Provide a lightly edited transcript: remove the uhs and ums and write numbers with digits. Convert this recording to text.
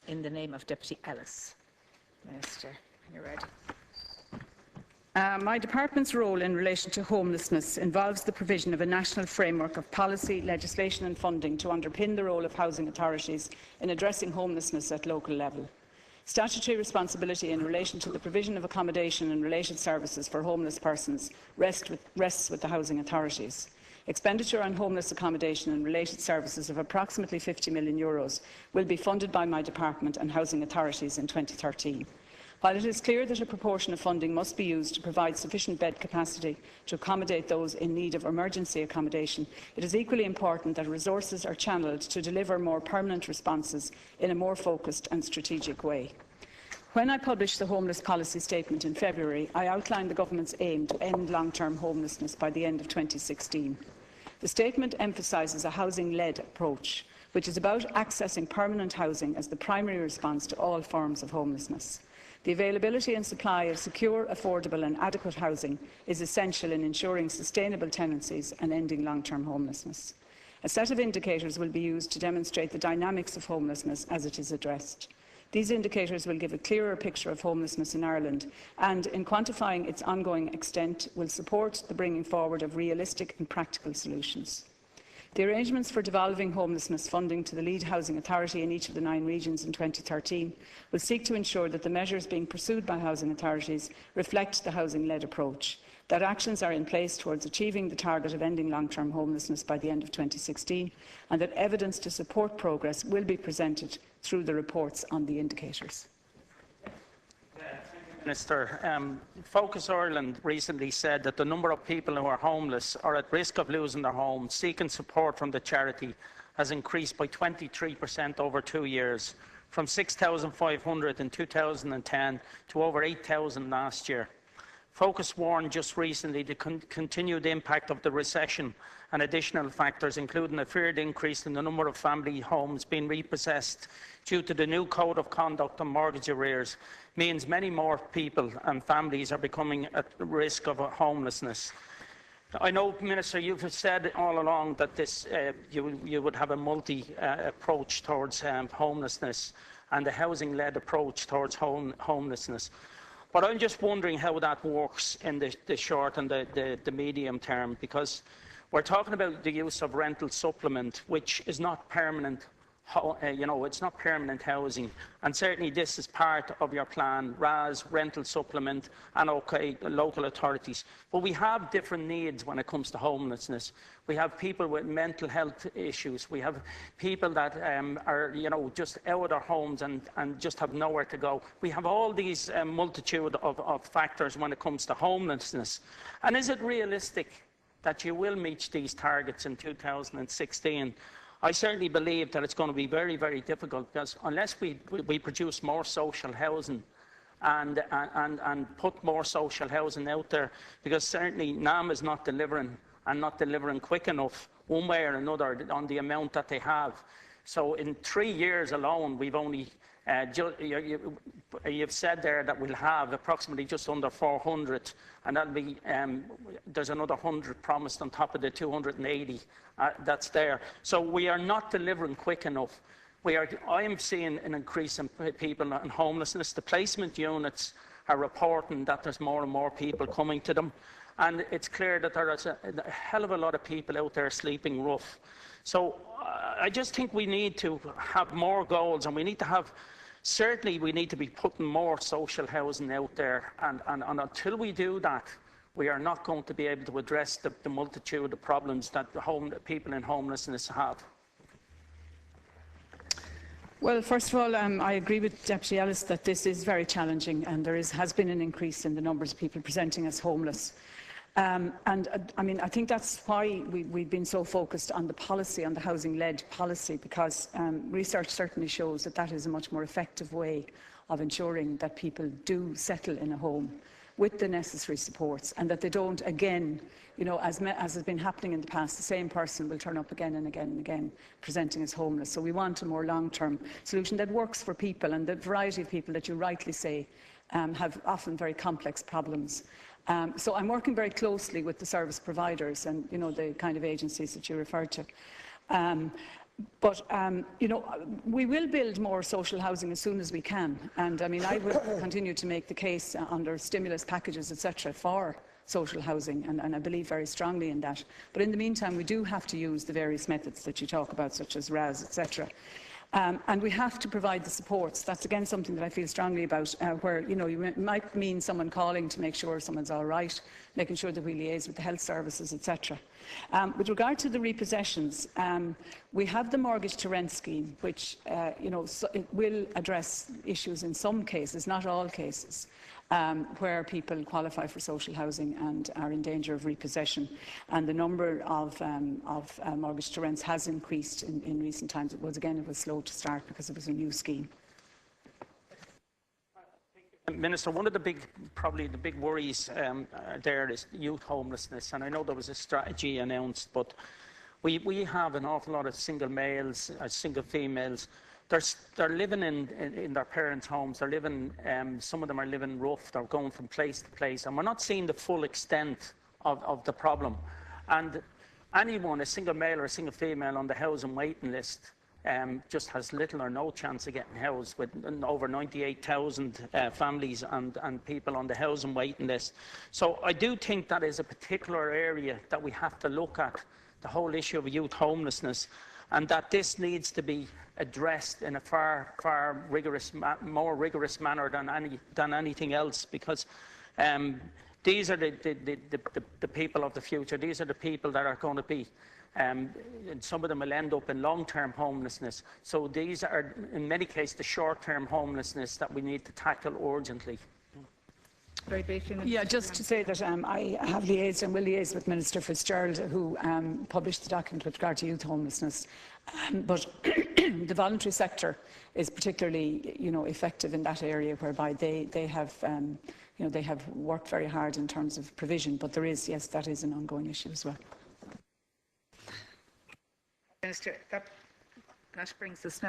in the name of Deputy Ellis. Minister, you're ready. My department's role in relation to homelessness involves the provision of a national framework of policy, legislation and funding to underpin the role of housing authorities in addressing homelessness at local level. Statutory responsibility in relation to the provision of accommodation and related services for homeless persons rests with the housing authorities. Expenditure on homeless accommodation and related services of approximately €50 million will be funded by my department and housing authorities in 2013. While it is clear that a proportion of funding must be used to provide sufficient bed capacity to accommodate those in need of emergency accommodation, it is equally important that resources are channelled to deliver more permanent responses in a more focused and strategic way. When I published the Homeless Policy Statement in February, I outlined the Government's aim to end long-term homelessness by the end of 2016. The statement emphasises a housing-led approach, which is about accessing permanent housing as the primary response to all forms of homelessness. The availability and supply of secure, affordable and adequate housing is essential in ensuring sustainable tenancies and ending long-term homelessness. A set of indicators will be used to demonstrate the dynamics of homelessness as it is addressed. These indicators will give a clearer picture of homelessness in Ireland and, in quantifying its ongoing extent, will support the bringing forward of realistic and practical solutions. The arrangements for devolving homelessness funding to the lead housing authority in each of the 9 regions in 2013 will seek to ensure that the measures being pursued by housing authorities reflect the housing-led approach, that actions are in place towards achieving the target of ending long-term homelessness by the end of 2016, and that evidence to support progress will be presented through the reports on the indicators. Minister, Focus Ireland recently said that the number of people who are homeless or at risk of losing their homes seeking support from the charity has increased by 23% over 2 years, from 6,500 in 2010 to over 8,000 last year. Focus warned just recently the continued impact of the recession and additional factors, including a feared increase in the number of family homes being repossessed due to the new Code of Conduct on mortgage arrears, means many more people and families are becoming at risk of homelessness. I know, Minister, you've said all along that you would have a multi-approach towards homelessness and a housing-led approach towards homelessness. But I'm just wondering how that works in the short and the medium term, because we're talking about the use of rental supplement, which is not permanent. It's not permanent housing, and certainly this is part of your plan, RAS, rental supplement, and local authorities. But we have different needs when it comes to homelessness. We have people with mental health issues. We have people that are, just out of their homes and just have nowhere to go. We have all these multitude of factors when it comes to homelessness. And is it realistic that you will meet these targets in 2016? I certainly believe that it's going to be very, very difficult, because unless we produce more social housing and put more social housing out there, because certainly NAM is not delivering and not delivering quick enough one way or another on the amount that they have. So in 3 years alone, we've only, you've said there that we'll have approximately just under 400, and that'll be, there's another 100 promised on top of the 280 that's there. So we are not delivering quick enough. I am seeing an increase in people in homelessness. The placement units are reporting that there's more and more people coming to them. And it's clear that there is a hell of a lot of people out there sleeping rough. So I just think we need to have more goals, and we need to have, certainly we need to be putting more social housing out there. And until we do that, we are not going to be able to address the multitude of problems that people in homelessness have. Well, first of all, I agree with Deputy Ellis that this is very challenging, and there has been an increase in the numbers of people presenting as homeless. I think that's why we've been so focused on the policy, on the housing-led policy, because research certainly shows that that is a much more effective way of ensuring that people do settle in a home with the necessary supports, and that they don't, again, as has been happening in the past, the same person will turn up again and again and again presenting as homeless. So we want a more long-term solution that works for people, and the variety of people that you rightly say have often very complex problems. So I'm working very closely with the service providers and the kind of agencies that you referred to. But, you know, we will build more social housing as soon as we can. And, I mean, I will continue to make the case under stimulus packages, etc., for social housing, and I believe very strongly in that. But in the meantime, we do have to use the various methods that you talk about, such as RAS, etc. And we have to provide the supports. That's again something that I feel strongly about, where you might mean someone calling to make sure someone's all right, making sure that we liaise with the health services, etc. With regard to the repossessions, we have the mortgage to rent scheme, which it will address issues in some cases, not all cases, where people qualify for social housing and are in danger of repossession. And the number of mortgage to rents has increased in recent times. It was slow to start because it was a new scheme. Minister, one of the probably the big worries there is youth homelessness, and I know there was a strategy announced, but we have an awful lot of single males, single females. They're living in their parents' homes. They're living. Some of them are living rough. They're going from place to place, and we're not seeing the full extent of the problem. And anyone, a single male or a single female on the housing waiting list, just has little or no chance of getting housed, with over 98,000 families and people on the housing waiting list. So I do think that is a particular area that we have to look at, the whole issue of youth homelessness, and that this needs to be addressed in a far more rigorous manner than anything else, because these are the people of the future. These are the people that are going to be, and some of them will end up in long-term homelessness. So these are, in many cases, the short-term homelessness that we need to tackle urgently. Very briefly. Yeah, just to say that I have liaised and will liaise with Minister Fitzgerald, who published the document with regard to youth homelessness. But the voluntary sector is particularly, effective in that area, whereby they have worked very hard in terms of provision. But there is, yes, that is an ongoing issue as well. Minister, that brings us now